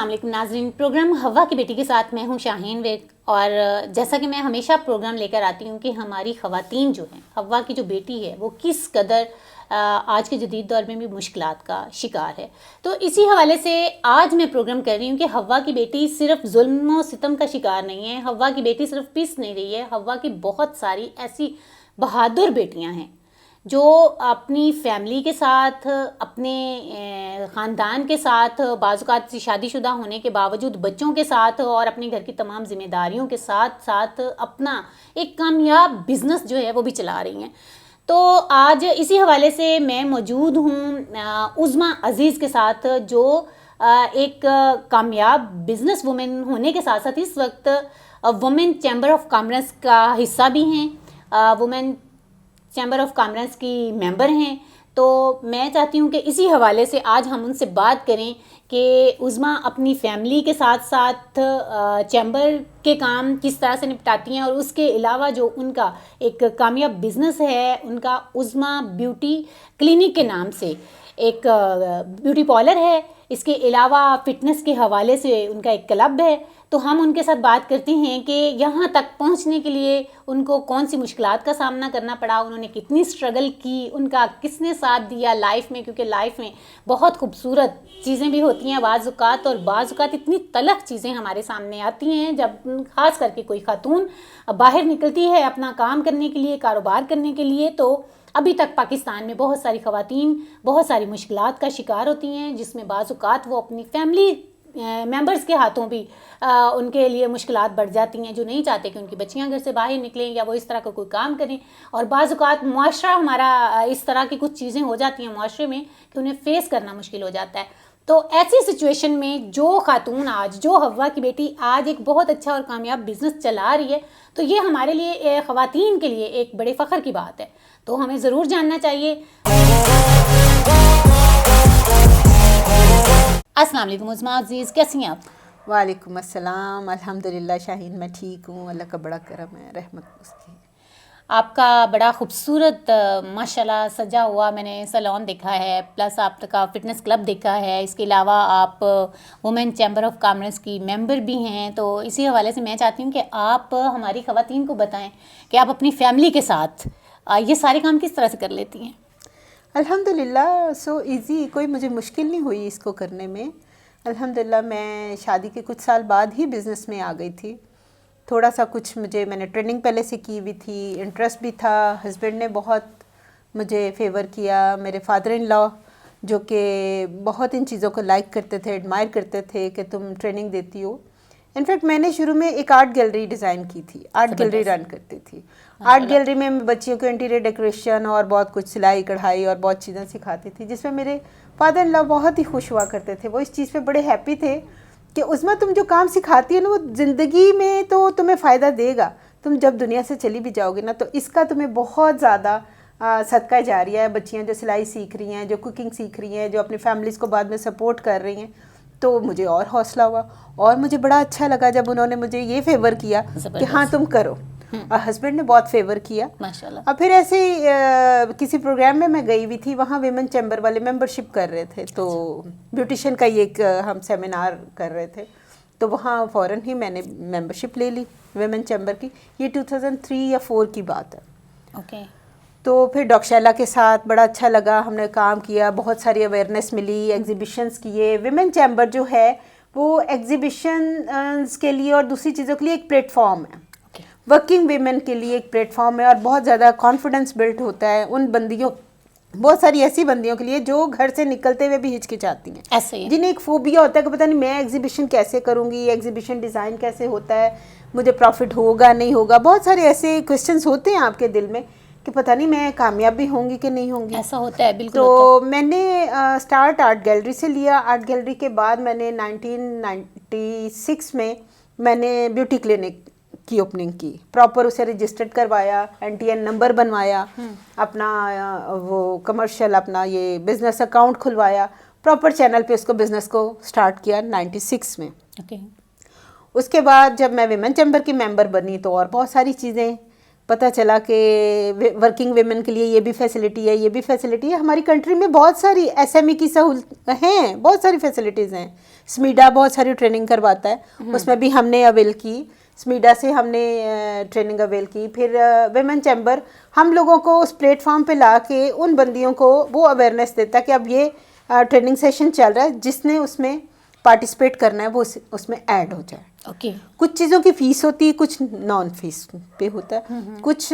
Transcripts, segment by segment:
علیکم ناظرین، پروگرام ہوا کی بیٹی کے ساتھ میں ہوں شاہین ویک، اور جیسا کہ میں ہمیشہ پروگرام لے کر آتی ہوں کہ ہماری خواتین جو ہیں، ہوا کی جو بیٹی ہے وہ کس قدر آج کے جدید دور میں بھی مشکلات کا شکار ہے. تو اسی حوالے سے آج میں پروگرام کر رہی ہوں کہ ہوا کی بیٹی صرف ظلم و ستم کا شکار نہیں ہے، ہوا کی بیٹی صرف پس نہیں رہی ہے، ہوا کی بہت ساری ایسی بہادر بیٹیاں ہیں جو اپنی فیملی کے ساتھ، اپنے خاندان کے ساتھ، بعض اوقات شادی شدہ ہونے کے باوجود بچوں کے ساتھ اور اپنے گھر کی تمام ذمہ داریوں کے ساتھ ساتھ اپنا ایک کامیاب بزنس جو ہے وہ بھی چلا رہی ہیں. تو آج اسی حوالے سے میں موجود ہوں عظمیٰ عزیز کے ساتھ، جو ایک کامیاب بزنس وومن ہونے کے ساتھ ساتھ اس وقت وومن چیمبر آف کامرس کا حصہ بھی ہیں، وومن چیمبر آف کامرس کی ممبر ہیں. تو میں چاہتی ہوں کہ اسی حوالے سے آج ہم ان سے بات کریں کہ عظمیٰ اپنی فیملی کے ساتھ ساتھ چیمبر کے کام کس طرح سے نپٹاتی ہیں، اور اس کے علاوہ جو ان کا ایک کامیاب بزنس ہے، ان کا عظمیٰ بیوٹی کلینک کے نام سے ایک بیوٹی پارلر ہے، اس کے علاوہ فٹنس کے حوالے سے ان کا ایک کلب ہے. تو ہم ان کے ساتھ بات کرتے ہیں کہ یہاں تک پہنچنے کے لیے ان کو کون سی مشکلات کا سامنا کرنا پڑا، انہوں نے کتنی اسٹرگل کی، ان کا کس نے ساتھ دیا لائف میں، کیونکہ لائف میں بہت خوبصورت چیزیں بھی ہوتی ہیں بعض اوقات، اور بعض اوقات اتنی تلخ چیزیں ہمارے سامنے آتی ہیں جب خاص کر کے کوئی خاتون باہر نکلتی ہے اپنا کام کرنے کے لیے، کاروبار کرنے کے لیے. تو ابھی تک پاکستان میں بہت ساری خواتین بہت ساری مشکلات کا شکار ہوتی ہیں، جس میں بعض اوقات وہ اپنی فیملی ممبرز کے ہاتھوں بھی ان کے لیے مشکلات بڑھ جاتی ہیں، جو نہیں چاہتے کہ ان کی بچیاں گھر سے باہر نکلیں یا وہ اس طرح کا کوئی کام کریں. اور بعض اوقات معاشرہ ہمارا اس طرح کی کچھ چیزیں ہو جاتی ہیں معاشرے میں کہ انہیں فیس کرنا مشکل ہو جاتا ہے. تو ایسی سچویشن میں جو خاتون آج، جو ہوا کی بیٹی آج ایک بہت اچھا اور کامیاب بزنس چلا رہی ہے، تو یہ ہمارے لیے خواتین کے لیے ایک بڑے فخر کی بات ہے. تو ہمیں ضرور جاننا چاہیے. السلام علیکم عظمیٰ عزیز، کیسی ہیں آپ؟ وعلیکم السلام، الحمدللہ شاہین میں ٹھیک ہوں، اللہ کا بڑا کرم ہے، رحمت اس کی. آپ کا بڑا خوبصورت ماشاءاللہ سجا ہوا میں نے سیلون دیکھا ہے، پلس آپ کا فٹنس کلب دیکھا ہے، اس کے علاوہ آپ وومن چیمبر آف کامرس کی ممبر بھی ہیں. تو اسی حوالے سے میں چاہتی ہوں کہ آپ ہماری خواتین کو بتائیں کہ آپ اپنی فیملی کے ساتھ یہ سارے کام کس طرح سے کر لیتی ہیں؟ الحمدللہ سو ایزی، کوئی مجھے مشکل نہیں ہوئی اس کو کرنے میں. الحمدللہ میں شادی کے کچھ سال بعد ہی بزنس میں آ گئی تھی. تھوڑا سا کچھ میں نے ٹریننگ پہلے سے کی ہوئی تھی، انٹرسٹ بھی تھا، ہسبینڈ نے بہت مجھے فیور کیا، میرے فادر ان لا جو کہ بہت ان چیزوں کو لائک کرتے تھے، ایڈمائر کرتے تھے کہ تم ٹریننگ دیتی ہو. انفیکٹ میں نے شروع میں ایک آرٹ گیلری ڈیزائن کی تھی، آرٹ گیلری رن کرتی تھی. آرٹ گیلری میں بچیوں کو انٹیریئر ڈیکوریشن اور بہت کچھ سلائی کڑھائی اور بہت چیزیں سکھاتی تھی، جس میں میرے فادر ان لا بہت ہی خوش ہوا کرتے تھے. وہ اس چیز پہ بڑے ہیپی تھے کہ عظمیٰ تم جو کام سکھاتی ہے نا وہ زندگی میں تو تمہیں فائدہ دے گا، تم جب دنیا سے چلی بھی جاؤ گے نا تو اس کا تمہیں بہت زیادہ صدقہ جاریہ ہے. بچیاں جو سلائی سیکھ رہی ہیں، جو کوکنگ سیکھ رہی ہیں، جو اپنی فیملیز کو بعد میں سپورٹ کر رہی ہیں. تو مجھے اور حوصلہ ہوا اور مجھے بڑا اچھا لگا جب انہوں نے مجھے یہ فیور کیا کہ ہاں تم کرو. اور ہسبینڈ نے بہت فیور کیا. ماشاءاللہ. اور پھر ایسے کسی پروگرام میں گئی ہوئی تھی، وہاں ویمن چیمبر والے ممبرشپ کر رہے تھے، تو بیوٹیشین کا یہ ایک ہم سیمینار کر رہے تھے، تو وہاں فوراً ہی میں نے ممبرشپ لے لی ویمن چیمبر کی. یہ 2003 یا 4 کی بات ہے. اوکے. تو پھر ڈاکٹر شیلا کے ساتھ بڑا اچھا لگا، ہم نے کام کیا، بہت ساری اویئرنیس ملی، ایگزیبیشنز کیے. ویمن چیمبر جو ہے وہ ایگزیبیشنز کے لیے اور دوسری چیزوں کے لیے ایک پلیٹ فارم ہے، ورکنگ ویمن کے لیے ایک پلیٹ فارم ہے، اور بہت زیادہ کانفیڈنس بلڈ ہوتا ہے ان بندیوں، بہت ساری ایسی بندیوں کے لیے جو گھر سے نکلتے ہوئے بھی ہچکچاتی ہیں، ایسے ہی جنہیں ایک فوبیا ہوتا ہے کہ پتہ نہیں میں ایگزیبیشن کیسے کروں گی، ایگزیبیشن ڈیزائن کیسے ہوتا ہے، مجھے پروفٹ ہوگا نہیں ہوگا. بہت سارے ایسے کویسچنس ہوتے ہیں آپ کے دل میں کہ پتہ نہیں میں کامیاب بھی ہوں گی کہ نہیں ہوں گی. ایسا ہوتا ہے، بالکل. تو میں نے اسٹارٹ آرٹ گیلری سے لیا. آرٹ گیلری کے بعد میں نے 1996 میں نے بیوٹی کلینک کی اوپننگ کی، پراپر اسے رجسٹرڈ کروایا، NTN نمبر بنوایا، اپنا وہ کمرشل اپنا یہ بزنس اکاؤنٹ کھلوایا، پراپر چینل پہ اس کو بزنس کو سٹارٹ کیا 96 میں. اوکے. اس کے بعد جب میں ویمن چیمبر کی ممبر بنی تو اور بہت ساری چیزیں پتہ چلا کہ ورکنگ ویمن کے لیے یہ بھی فیسلٹی ہے، یہ بھی فیسلٹی ہے. ہماری کنٹری میں بہت ساری ایس ایم ای کی سہولت ہیں، بہت ساری فیسلٹیز ہیں. سمیڈا بہت ساری ٹریننگ کرواتا ہے، اس میں بھی ہم نے اویل کی. سمیڈا سے ہم نے ٹریننگ اویل کی. پھر ویمن چیمبر ہم لوگوں کو اس پلیٹ فارم پہ لا کے ان بندیوں کو وہ اویئرنیس دیتا ہے کہ اب یہ ٹریننگ سیشن چل رہا ہے، جس نے اس میں پارٹیسپیٹ کرنا ہے وہ اس میں ایڈ ہو جائے. اوکے. کچھ چیزوں کی فیس ہوتی ہے، کچھ نان فیس پہ ہوتا ہے، کچھ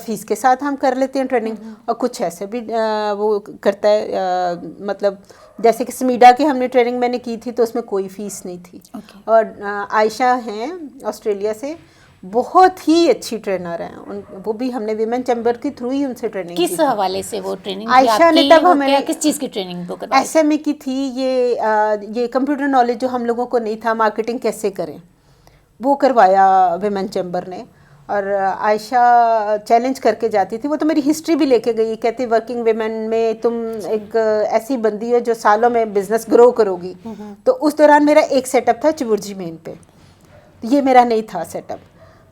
فیس کے ساتھ ہم کر لیتے ہیں ٹریننگ، اور کچھ ایسے بھی وہ کرتا ہے. مطلب جیسے کہ سمیڈا کی ہم نے ٹریننگ میں نے کی تھی تو اس میں کوئی فیس نہیں تھی. اور عائشہ ہیں آسٹریلیا سے، بہت ہی اچھی ٹرینر ہیں، وہ بھی ہم نے ویمن چیمبر کے تھرو ہی ان سے ٹریننگ کی. کس حوالے سے وہ ٹریننگ عائشہ نے تب ہمیں کس چیز کی ٹریننگ کو کروائی؟ ایس ایم ای کی تھی. یہ کمپیوٹر نالج جو ہم لوگوں کو نہیں تھا، مارکیٹنگ کیسے کریں، وہ کروایا ویمن چیمبر نے. اور عائشہ چیلنج کر کے جاتی تھی. وہ تو میری ہسٹری بھی لے کے گئی، کہتی ورکنگ ویمن میں تم ایک ایسی بندی ہو جو سالوں میں بزنس گرو کرو گی. تو اس دوران میرا ایک سیٹ اپ تھا چبرجی مین پہ، یہ میرا نہیں تھا سیٹ اپ.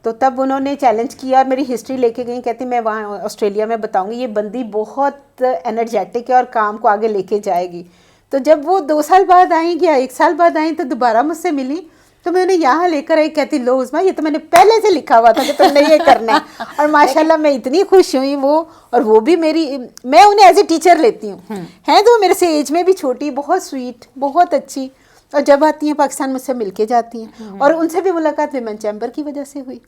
تو تب انہوں نے چیلنج کیا اور میری ہسٹری لے کے گئی. کہتی میں وہاں آسٹریلیا میں بتاؤں گی، یہ بندی بہت انرجیٹک ہے اور کام کو آگے لے کے جائے گی. تو جب وہ 2 سال بعد آئیں یا 1 سال بعد آئیں تو دوبارہ مجھ سے ملی، تو میں انہیں یہاں لے کر آئی. کہتی لو عظمیٰ یہ تو میں نے پہلے سے لکھا ہوا تھا کہ تم نے یہ کرنا ہے. اور ماشاءاللہ میں اتنی خوش ہوئی. وہ بھی میں انہیں ایز اے ٹیچر لیتی ہوں. ہیں تو میرے سے ایج میں بھی چھوٹی، بہت سویٹ، بہت اچھی. اور جب آتی ہیں پاکستان مجھ سے مل کے جاتی ہیں. اور ان سے بھی ملاقات ویمن چیمبر کی وجہ سے ہوئی.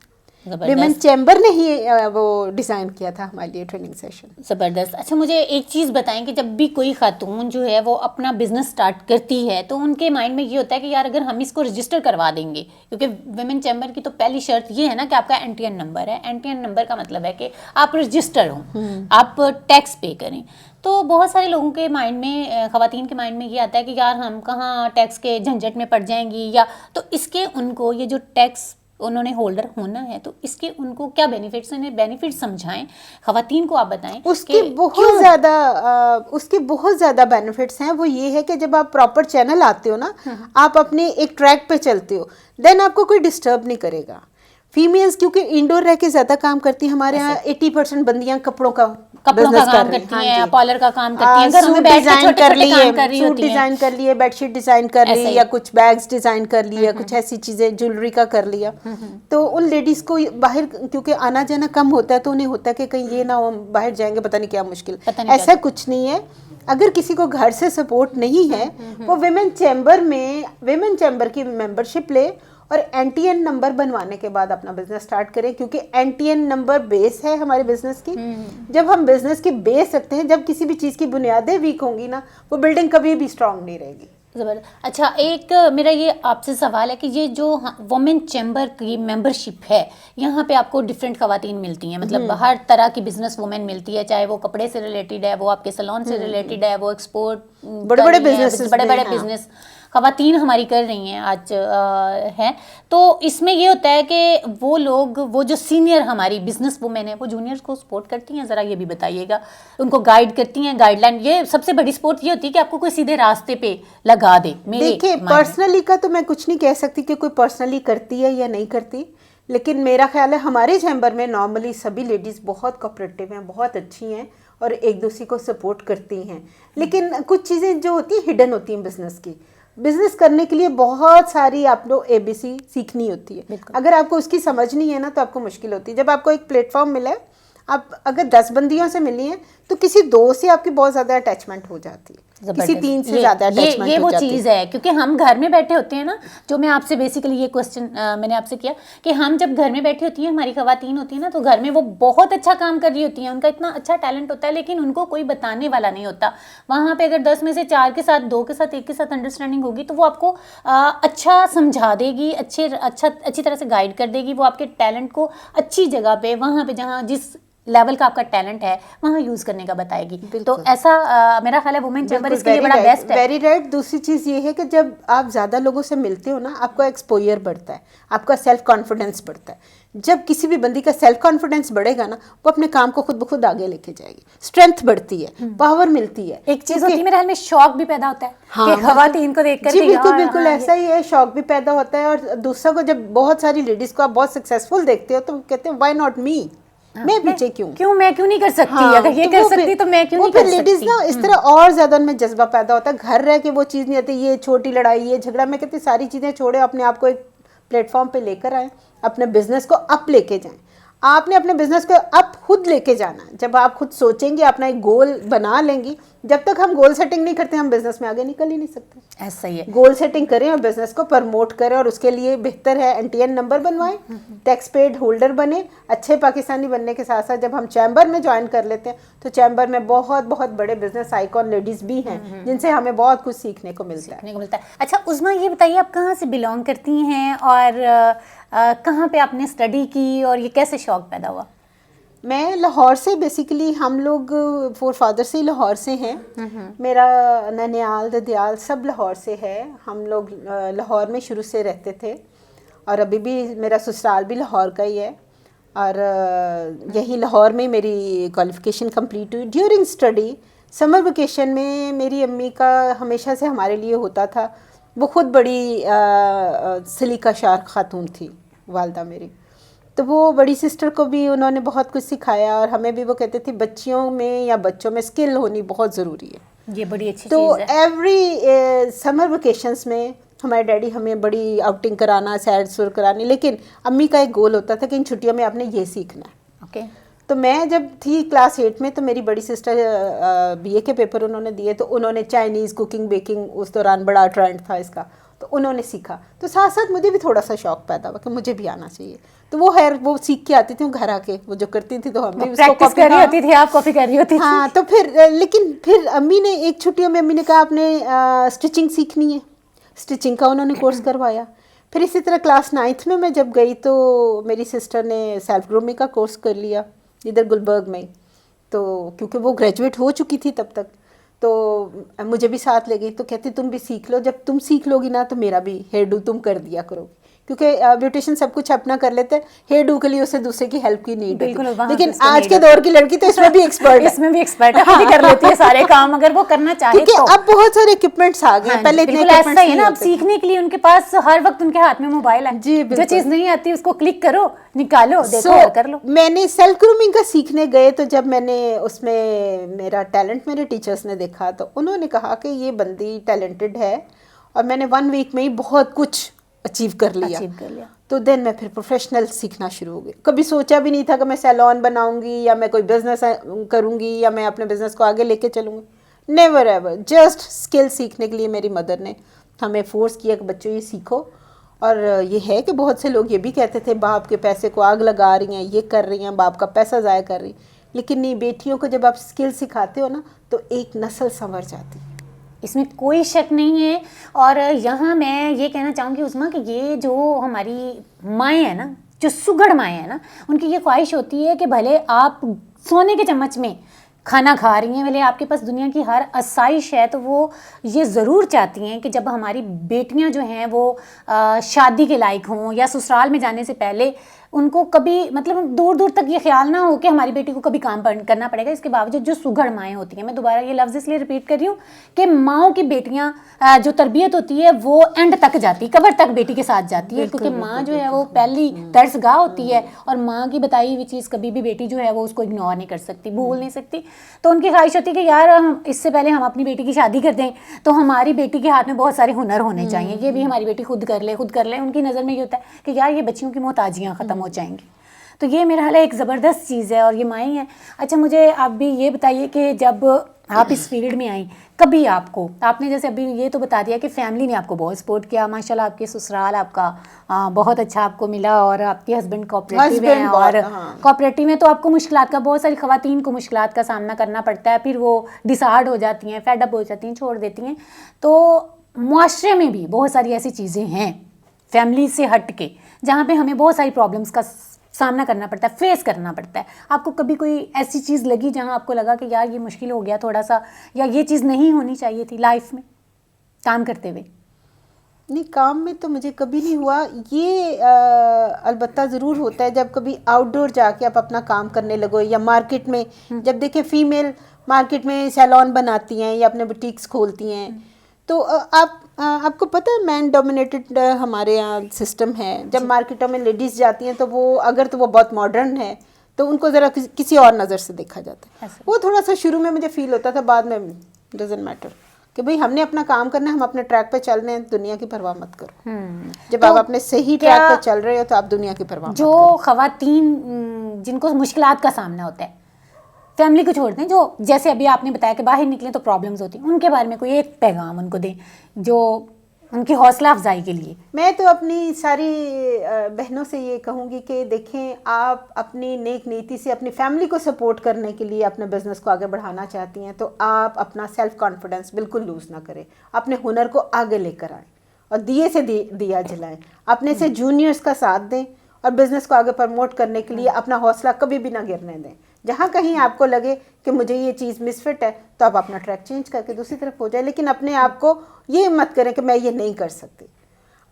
ویمن چیمبر نے ہی وہ ڈیزائن کیا تھا ہمارے لیے ٹریننگ سیشن. زبردست. اچھا مجھے ایک چیز بتائیں کہ جب بھی کوئی خاتون جو ہے وہ اپنا بزنس سٹارٹ کرتی ہے تو ان کے مائنڈ میں یہ ہوتا ہے کہ یار اگر ہم اس کو رجسٹر کروا دیں گے، کیونکہ ویمن چیمبر کی تو پہلی شرط یہ ہے نا کہ آپ کا NTN نمبر ہے. NTN نمبر کا مطلب ہے کہ آپ رجسٹر ہوں، آپ ٹیکس پے کریں. تو بہت سارے لوگوں کے مائنڈ میں، خواتین کے مائنڈ میں یہ آتا ہے کہ یار ہم کہاں ٹیکس کے جھنجٹ میں پڑ جائیں گی، یا تو اس کے ان کو یہ جو ٹیکس انہوں نے ہولڈر ہونا ہے تو اس کے ان کو کیا بینیفٹس، انہیں بینیفٹ سمجھائیں خواتین کو، آپ بتائیں. اس کے بہت زیادہ بینیفٹس ہیں. وہ یہ ہے کہ جب آپ پراپر چینل آتے ہو نا، آپ اپنے ایک ٹریک پہ چلتے ہو، دین آپ کو کوئی ڈسٹرب نہیں کرے گا. فیمیلز کیونکہ انڈور رہ کے زیادہ کام کرتی ہیں. ہمارے یہاں 80% بندیاں کپڑوں کا کام کرتی ہیں، پارلر کا کام کرتی ہیں، گھروں میں بیٹھ کے چھوٹے چھوٹے کام کر رہی ہوتی ہیں. سوٹ ڈیزائن کر لیے، بیڈ شیٹ ڈیزائن کر لی، یا کچھ بیگز ڈیزائن کر لیا، کچھ ایسی چیزیں جولری کا کر لیا. تو ان لیڈیز کو باہر کیونکہ آنا جانا کم ہوتا ہے تو انہیں ہوتا ہے کہ کہیں یہ نہ ہو باہر جائیں گے پتہ نہیں کیا مشکل. ایسا کچھ نہیں ہے. اگر کسی کو گھر سے سپورٹ نہیں ہے، وہ ویمن چیمبر کی ممبرشپ لے اور NTN نمبر بنوانے کے بعد اپنا بزنس سٹارٹ کریں. کیونکہ NTN نمبر بیس ہے ہمارے بزنس کی. جب ہم بزنس کی بیس رکھتے ہیں، جب کسی بھی چیز کی بنیادیں ویک ہوں گی نا، وہ بلڈنگ کبھی بھی اسٹرانگ نہیں رہے گی. زبردست. اچھا ایک میرا یہ آپ سے سوال ہے کہ یہ جو وومن چیمبر کی ممبرشپ ہے، یہاں پہ آپ کو ڈفرینٹ خواتین ملتی ہیں، مطلب ہر طرح کی بزنس وومن ملتی ہے، چاہے وہ کپڑے سے ریلیٹڈ ہے، وہ آپ کے سیلون سے ریلیٹڈ ہے، وہ ایکسپورٹ بڑے بڑے بزنس خواتین ہماری کر رہی ہیں آج ہیں. تو اس میں یہ ہوتا ہے کہ وہ لوگ، وہ جو سینئر ہماری بزنس وومن ہیں، وہ جونیئرس کو سپورٹ کرتی ہیں. ذرا یہ بھی بتائیے گا. ان کو گائیڈ کرتی ہیں، گائیڈ لائن. یہ سب سے بڑی سپورٹ یہ ہوتی ہے کہ آپ کو کوئی سیدھے راستے پہ لگا دے. دیکھیں پرسنلی کا تو میں کچھ نہیں کہہ سکتی کہ کوئی پرسنلی کرتی ہے یا نہیں کرتی، لیکن میرا خیال ہے ہمارے چیمبر میں نارملی سبھی لیڈیز بہت کوآپریٹو ہیں، بہت اچھی ہیں اور ایک دوسرے کو سپورٹ کرتی ہیں. لیکن کچھ چیزیں جو ہوتی ہیں ہڈن ہوتی ہیں بزنس کی. بزنس کرنے کے لیے بہت ساری آپ کو ABC سیکھنی ہوتی ہے. اگر آپ کو اس کی سمجھ نہیں ہے نا تو آپ کو مشکل ہوتی ہے. جب آپ کو ایک پلیٹ فارم ملا ہے، آپ اگر 10 بندیوں سے ملی ہیں تو کسی 2 سے آپ کی بہت زیادہ اٹیچمنٹ ہو جاتی ہے، کسی 3 سے زیادہ اٹیچمنٹ ہو جاتی ہے. یہ وہ چیز ہے کیونکہ ہم گھر میں بیٹھے ہوتے ہیں نا، جو میں آپ سے بیسیکلی یہ کوسچن میں نے آپ سے کیا کہ ہم جب گھر میں بیٹھی ہوتی ہیں، ہماری خواتین ہوتی ہیں نا، تو گھر میں وہ بہت اچھا کام کر رہی ہوتی ہیں، ان کا اتنا اچھا ٹیلنٹ ہوتا ہے، لیکن ان کو کوئی بتانے والا نہیں ہوتا. وہاں پہ اگر 10 میں سے 4 کے ساتھ، 2 کے ساتھ، 1 کے ساتھ انڈرسٹینڈنگ ہوگی تو وہ آپ کو اچھا سمجھا دے گی، اچھی طرح سے گائیڈ کر دے گی. وہ آپ کے ٹیلنٹ کو اچھی جگہ پہ، وہاں پہ جہاں جس لیول کا آپ کا ٹیلنٹ ہے وہاں یوز کرنے کا بتائے گی. تو ایسا میرا خیال ہے وومن چیمبر اس کے لیے بڑا بیسٹ ہے. Very right. دوسری چیز یہ ہے کہ جب آپ زیادہ لوگوں سے ملتے ہو نا، آپ کا ایکسپوئر بڑھتا ہے، آپ کا سیلف کانفیڈنس بڑھتا ہے. جب کسی بھی بندی کا سیلف کانفیڈنس بڑھے گا نا، وہ اپنے کام کو خود بخود آگے لے کے جائے گی. اسٹرینتھ بڑھتی ہے، پاور ملتی ہے. ایک چیز ہوتی ہے میرے خیال میں شوق بھی پیدا ہوتا ہے کہ خواتین کو دیکھ کر. جی بالکل ایسا ہی ہے، شوق بھی پیدا ہوتا ہے. اور دوسرا کو جب بہت ساری لیڈیز کو آپ بہت سکسیزفل دیکھتے ہو تو کہتے ہیں وائی ناٹ می. میں پیچھے کیوں میں کیوں نہیں کر سکتی, اگر یہ کر سکتی تو میں کیوں نہیں کر سکتی. لیڈیز نا اس طرح اور زیادہ ان میں جذبہ پیدا ہوتا ہے, گھر رہ کے وہ چیز نہیں آتی, یہ چھوٹی لڑائی, یہ جھگڑا. میں کہتی ساری چیزیں چھوڑے, اپنے آپ کو ایک پلیٹ فارم پہ لے کر آئیں, اپنے بزنس کو اپ لے کے جائیں. آپ نے اپنے بزنس کو اپ خود لے کے جانا ہے. جب آپ خود سوچیں گے, اپنا ایک گول بنا لیں گی, جب تک ہم گول سیٹنگ نہیں کرتے ہم بزنس میں آگے نکل ہی نہیں سکتے. ایسا ہی ہے, گول سیٹنگ کریں اور بزنس کو پرموٹ کریں, اور اس کے لیے بہتر ہے NTN نمبر بنوائیں, ٹیکس پیڈ ہولڈر بنے. اچھے پاکستانی بننے کے ساتھ ساتھ جب ہم چیمبر میں جوائن کر لیتے ہیں تو چیمبر میں بہت بہت بڑے بزنس آئیکن لیڈیز بھی ہیں جن سے ہمیں بہت کچھ سیکھنے کو ملتا ہے. اچھا عظمیٰ, یہ بتائیے آپ کہاں سے بلانگ کرتی ہیں اور کہاں پہ آپ نے اسٹڈی کی اور یہ کیسے شوق پیدا ہوا؟ میں لاہور سے, بیسیکلی ہم لوگ فور فادر سے لاہور سے ہیں. میرا ننیال ددیال سب لاہور سے ہے. ہم لوگ لاہور میں شروع سے رہتے تھے, اور ابھی بھی میرا سسرال بھی لاہور کا ہی ہے, اور یہی لاہور میں میری کوالیفیکیشن کمپلیٹ ہوئی. ڈیورنگ اسٹڈی سمر ویکیشن میں میری امی کا ہمیشہ سے ہمارے لیے ہوتا تھا, وہ خود بڑی سلیقہ شار خاتون تھی والدہ میری, تو وہ بڑی سسٹر کو بھی انہوں نے بہت کچھ سکھایا, اور ہمیں بھی وہ کہتے تھے بچیوں میں یا بچوں میں اسکل ہونی بہت ضروری ہے. یہ بڑی اچھی تو چیز ہے. ایوری سمر ویکیشنس میں ہمارے ڈیڈی ہمیں بڑی آؤٹنگ کرانا, سیر سور کرانی, لیکن امی کا ایک گول ہوتا تھا کہ ان چھٹیوں میں آپ نے یہ سیکھنا ہے. اوکے. تو میں جب تھی کلاس 8 میں تو میری بڑی سسٹر BA کے پیپر انہوں نے دیے, تو انہوں نے چائنیز کوکنگ بیکنگ, اس دوران بڑا ٹرینڈ تھا اس کا, تو انہوں نے سیکھا. تو ساتھ ساتھ مجھے بھی تھوڑا سا شوق پیدا ہوا کہ مجھے بھی آنا چاہیے. تو وہ خیر وہ سیکھ کے آتی تھی گھر آ کے, وہ جو کرتی تھی تو ہم بھی اس کو پریکٹس کر رہی ہوتی تھی, آپ کافی کر رہی ہوتی تھی. ہاں, تو لیکن پھر امی نے ایک چھٹیوں میں امی نے کہا آپ نے اسٹچنگ سیکھنی ہے, اسٹچنگ کا انہوں نے کورس کروایا. پھر اسی طرح کلاس 9 میں جب گئی تو میری سسٹر نے سیلف گرومنگ کا کورس کر لیا ادھر گلبرگ میں. تو کیونکہ وہ گریجویٹ ہو چکی تھی تب تک, تو مجھے بھی ساتھ لے گئی. تو کہتی تم بھی سیکھ لو, جب تم سیکھ لو گی نا تو میرا بھی ہیئر ڈو تم کر دیا کرو, کیونکہ بیوٹیشین سب کچھ اپنا کر لیتے ہیں, ہیئر ڈو کے لیے اسے دوسرے کی ہیلپ کی نیڈ ہوتی ہے. لیکن آج کے دور کی لڑکی تو اس میں بھی ایکسپرٹ ہے, اس میں بھی ایکسپرٹ ہے, خود ہی کر لیتی ہے سارے کام اگر وہ کرنا چاہے تو. کیونکہ اب بہت سارے اکوپمنٹس آ گئے ہیں, پہلے اتنے ایسا ہی ہے نا, اب سیکھنے کے لیے ان کے پاس ہر وقت ان کے ہاتھ میں موبائل ہے. جی جو چیز نہیں آتی اس کو کلک کرو, نکالو, دیکھو اور کر لو. میں نے سیلف گرومنگ کا سیکھنے گئے تو جب میں نے اس میں میرا ٹیلنٹ میرے ٹیچرس نے دیکھا تو انہوں نے کہا کہ یہ بندی ٹیلنٹڈ ہے, اور میں نے 1 ویک میں ہی بہت کچھ اچیو کر لیا. تو دین میں پھر پروفیشنل سیکھنا شروع ہو گئی. کبھی سوچا بھی نہیں تھا کہ میں سیلون بناؤں گی یا میں کوئی بزنس کروں گی یا میں اپنے بزنس کو آگے لے کے چلوں گی, نیور ایور. جسٹ اسکل سیکھنے کے لیے میری مدر نے ہمیں فورس کیا کہ بچوں یہ سیکھو. اور یہ ہے کہ بہت سے لوگ یہ بھی کہتے تھے باپ کے پیسے کو آگ لگا رہی ہیں, یہ کر رہی ہیں, باپ کا پیسہ ضائع کر رہی, لیکن نہیں, بیٹیوں کو جب آپ اسکل سکھاتے ہو نا تو ایک نسل سنور جاتی ہے, اس میں کوئی شک نہیں ہے. اور یہاں میں یہ کہنا چاہوں گی عظمیٰ کہ یہ جو ہماری مائیں ہیں نا, جو سگڑ مائیں ہیں نا, ان کی یہ خواہش ہوتی ہے کہ بھلے آپ سونے کے چمچ میں کھانا کھا رہی ہیں, بھلے آپ کے پاس دنیا کی ہر آسائش ہے, تو وہ یہ ضرور چاہتی ہیں کہ جب ہماری بیٹیاں جو ہیں وہ شادی کے لائق ہوں یا سسرال میں جانے سے پہلے ان کو کبھی مطلب دور دور تک یہ خیال نہ ہو کہ ہماری بیٹی کو کبھی کام کرنا پڑے گا. اس کے باوجود جو سگڑ مائیں ہوتی ہیں, میں دوبارہ یہ لفظ اس لیے ریپیٹ کر رہی ہوں کہ ماؤں کی بیٹیاں جو تربیت ہوتی ہے وہ اینڈ تک جاتی, قبر تک بیٹی کے ساتھ جاتی ہے, کیونکہ ماں جو ہے وہ پہلی درس گاہ ہوتی ہے, اور ماں کی بتائی ہوئی چیز کبھی بھی بیٹی جو ہے وہ اس کو اگنور نہیں کر سکتی, بھول نہیں سکتی. تو ان کی خواہش ہوتی ہے کہ یار اس سے پہلے ہم اپنی بیٹی کی شادی کر دیں تو ہماری بیٹی کے ہاتھ میں بہت سارے ہنر ہونے چاہیے, یہ بھی ہماری بیٹی خود کر لے. ان کی نظر میں یہ ہوتا ہے کہ یار یہ بچیوں کی محتاجیاں ختم ہو جائیں گی. تو یہ میرا حال ایک زبردست چیز ہے, اور یہ مائیں ہیں. اچھا مجھے آپ بھی یہ بتائیے کہ جب آپ اس فیلڈ میں آئیں, کبھی آپ نے جیسے ابھی یہ تو بتا دیا کہ فیملی نے آپ کو بہت سپورٹ کیا, ماشاءاللہ آپ کے سسرال آپ کا بہت اچھا آپ کو ملا, اور آپ کے ہسبینڈ کوآپریٹیو ہیں, اور کوآپریٹیو میں تو آپ کو مشکلات کا, بہت ساری خواتین کو مشکلات کا سامنا کرنا پڑتا ہے, پھر وہ ڈسہارڈ ہو جاتی ہیں, فیڈ اپ ہو جاتی ہیں, چھوڑ دیتی ہیں. تو معاشرے میں بھی بہت ساری ایسی چیزیں ہیں فیملی سے ہٹ کے جہاں پہ ہمیں بہت ساری پرابلمس کا سامنا کرنا پڑتا ہے, فیس کرنا پڑتا ہے. آپ کو کبھی کوئی ایسی چیز لگی جہاں آپ کو لگا کہ یار یہ مشکل ہو گیا تھوڑا سا, یا یہ چیز نہیں ہونی چاہیے تھی لائف میں کام کرتے ہوئے؟ نہیں, کام میں تو مجھے کبھی نہیں ہوا. یہ البتہ ضرور ہوتا ہے جب کبھی آؤٹ ڈور جا کے آپ اپنا کام کرنے لگو, یا مارکیٹ میں جب دیکھیں فیمیل مارکیٹ میں سیلون بناتی ہیں یا اپنے بوٹیکس کھولتی ہیں, تو آپ کو پتہ ہے مین ڈومینیٹڈ ہمارے یہاں سسٹم ہے. جب مارکیٹوں میں لیڈیز جاتی ہیں تو وہ اگر تو وہ بہت ماڈرن ہے تو ان کو ذرا کسی اور نظر سے دیکھا جاتا ہے. ایسا. وہ تھوڑا سا شروع میں مجھے فیل ہوتا تھا, بعد میں ڈزنٹ میٹر کہ بھئی ہم نے اپنا کام کرنا ہے, ہم اپنے ٹریک پہ چل رہے ہیں, دنیا کی پرواہ مت کرو. جب آپ اپنے صحیح ٹریک پہ چل رہے ہو تو آپ دنیا کی پرواہ مت کرو. جو خواتین جن کو مشکلات کا سامنا ہوتا ہے, فیملی کو چھوڑ دیں, جو جیسے ابھی آپ نے بتایا کہ باہر نکلیں تو پرابلمز ہوتی ہیں, ان کے بارے میں کوئی ایک پیغام ان کو دیں جو ان کی حوصلہ افزائی کے لیے. میں تو اپنی ساری بہنوں سے یہ کہوں گی کہ دیکھیں, آپ اپنی نیک نیتی سے اپنی فیملی کو سپورٹ کرنے کے لیے اپنے بزنس کو آگے بڑھانا چاہتی ہیں تو آپ اپنا سیلف کانفیڈنس بالکل لوز نہ کریں, اپنے ہنر کو آگے لے کر آئیں اور دیے سے دیا جلائیں, اپنے سے جونیئرس کا ساتھ دیں اور بزنس کو آگے پروموٹ کرنے کے لیے اپنا حوصلہ کبھی بھی نہ گرنے دیں. جہاں کہیں آپ کو لگے کہ مجھے یہ چیز مس فٹ ہے تو آپ اپنا ٹریک چینج کر کے دوسری طرف ہو جائے, لیکن اپنے آپ کو یہ مت کریں کہ میں یہ نہیں کر سکتی.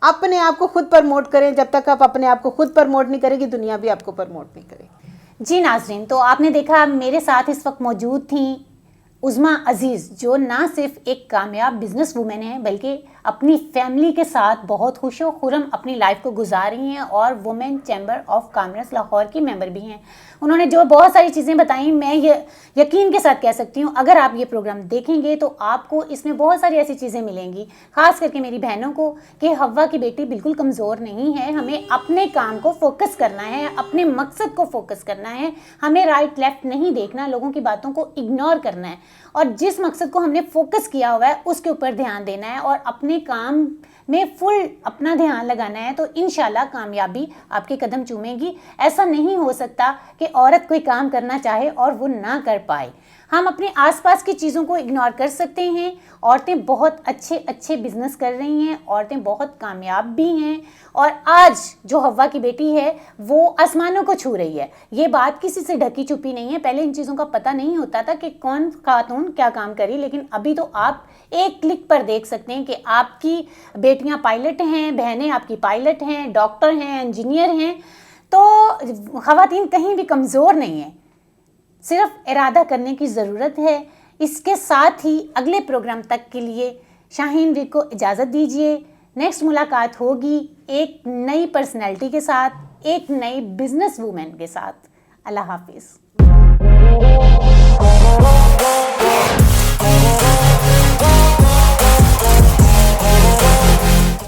اپنے آپ کو خود پرموٹ کریں, جب تک آپ اپنے آپ کو خود پرموٹ نہیں کریں گی دنیا بھی آپ کو پرموٹ نہیں کرے گی. جی ناظرین, تو آپ نے دیکھا میرے ساتھ اس وقت موجود تھیں عظمیٰ عزیز, جو نہ صرف ایک کامیاب بزنس وومن ہیں بلکہ اپنی فیملی کے ساتھ بہت خوش و خرم اپنی لائف کو گزار رہی ہیں اور women chamber of commerce Lahore کی ممبر بھی ہیں. انہوں نے جو بہت ساری چیزیں بتائیں, میں یہ یقین کے ساتھ کہہ سکتی ہوں اگر آپ یہ پروگرام دیکھیں گے تو آپ کو اس میں بہت ساری ایسی چیزیں ملیں گی, خاص کر کے میری بہنوں کو, کہ حوا کی بیٹی بالکل کمزور نہیں ہے. ہمیں اپنے کام کو فوکس کرنا ہے, اپنے مقصد کو فوکس کرنا ہے, ہمیں رائٹ لیفٹ نہیں دیکھنا, لوگوں کی باتوں کو اگنور کرنا ہے اور جس مقصد کو ہم نے فوکس کیا ہوا ہے اس کے اوپر دھیان دینا ہے اور اپنے کام میں فل اپنا دھیان لگانا ہے, تو انشاءاللہ کامیابی آپ کے قدم چومے گی. ایسا نہیں ہو سکتا کہ عورت کوئی کام کرنا چاہے اور وہ نہ کر پائے. ہم اپنے آس پاس کی چیزوں کو اگنور کر سکتے ہیں. عورتیں بہت اچھے بزنس کر رہی ہیں, عورتیں بہت کامیاب بھی ہیں, اور آج جو حوا کی بیٹی ہے وہ آسمانوں کو چھو رہی ہے. یہ بات کسی سے ڈھکی چھپی نہیں ہے. پہلے ان چیزوں کا پتہ نہیں ہوتا تھا کہ کون خاتون کیا کام کری, لیکن ابھی تو آپ ایک کلک پر دیکھ سکتے ہیں کہ آپ کی بیٹیاں پائلٹ ہیں, بہنیں آپ کی پائلٹ ہیں, ڈاکٹر ہیں, انجینئر ہیں. تو خواتین کہیں بھی کمزور نہیں ہیں, صرف ارادہ کرنے کی ضرورت ہے. اس کے ساتھ ہی اگلے پروگرام تک کے لیے شاہین ویک کو اجازت دیجیے. نیکسٹ ملاقات ہوگی ایک نئی پرسنالٹی کے ساتھ, ایک نئی بزنس وومن کے ساتھ. اللہ حافظ.